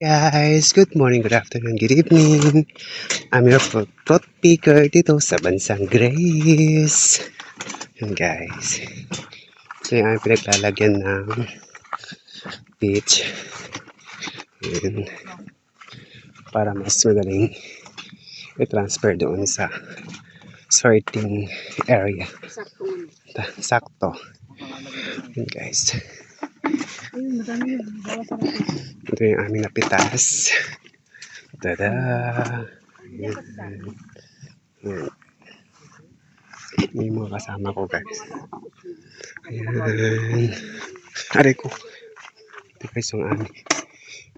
guys! Good morning, good afternoon, good evening. I'm your fruit picker dito sa bansang Grace. Yan guys. Ito yung aming pinaglalagyan ng beach. Yan. Para mas madaling i-transfer doon sa sorting area. Sakto. Yan guys. Ito yung aming napitas. Tada! Yan. Yan. May mga kasama ko guys. Ayan. Aray ko. Ito guys yung amin.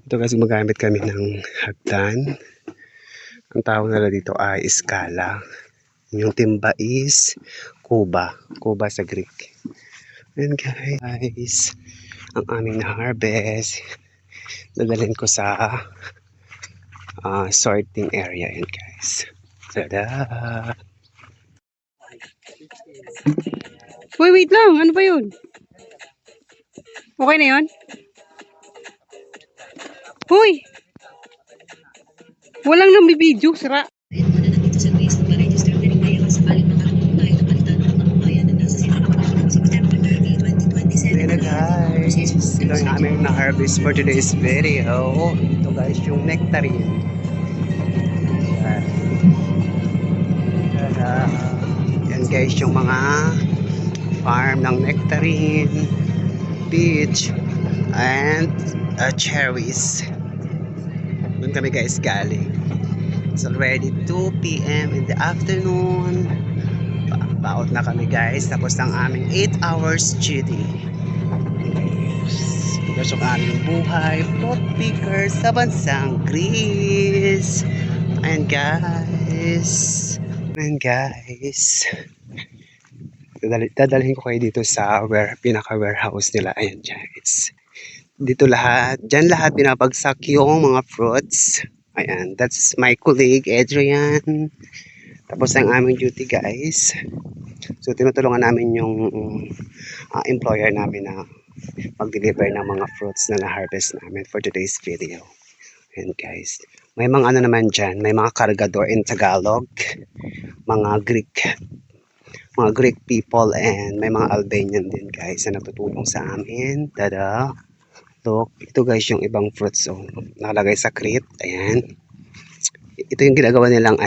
Ito guys gumagamit kami ng hagdan. Ang tawag nila dito ay iskala. Yung timba is kuba. Kuba sa Greek. Ayan guys. Ang aming na-harvest. Dadalhin ko sa sorting area. Ayan guys. Tada! Uy, wait lang. Ano ba yun? Okay na yun? Uy! Walang nang bibidyo. Sira. Hello guys! Ito yung aming na-harvest for today's video. Ito guys yung nectarine. Yan guys yung mga farm ng nectarine, peach, and cherries. Doon kami guys galing. It's already 2 p.m. in the afternoon. Baot na kami guys. Tapos ng aming 8 hours duty. Ito yung aming buhay. Fruit picker sa bansang Greece. Ayan guys. Ayan guys. Dadalhin ko kayo dito sa pinaka-warehouse nila. Ayan guys. Dito lahat. Diyan lahat pinapagsak yung mga fruits. Ayan. That's my colleague Adrian. Tapos ang aming duty guys. So tinutulungan namin yung employer namin na mag-deliver ng mga fruits na na-harvest namin for today's video. Ayan guys. May mga ano naman dyan. May mga cargador in Tagalog. Mga Greek people and may mga Albanian din guys na natutulong sa amin. Tada! Look, ito guys yung ibang fruits. So, nakalagay sa crate. Ayan. Ito yung ginagawa nilang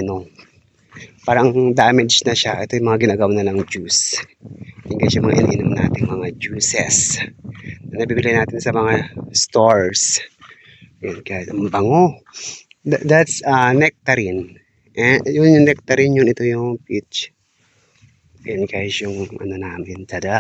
parang damaged na siya. Ito yung mga ginagawa nilang juice. Yung guys yung mga ininom natin mga juices na nabibili natin sa mga stores. Ayan guys, ang bango. That's nectarine. Yun yung nectarine, yun ito yung peach. Ayan guys yung namin. Tada!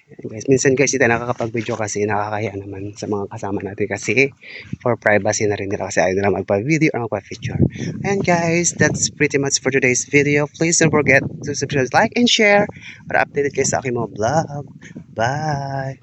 Ayan guys, minsan guys ito nakakapag-video kasi nakakaya naman sa mga kasama natin kasi for privacy na rin nila kasi ayaw nila magpa-video or magpa-picture. Ayan guys, that's pretty much for today's video. Please don't forget to subscribe, like, and share para updated kayo sa aking mga vlog. Bye!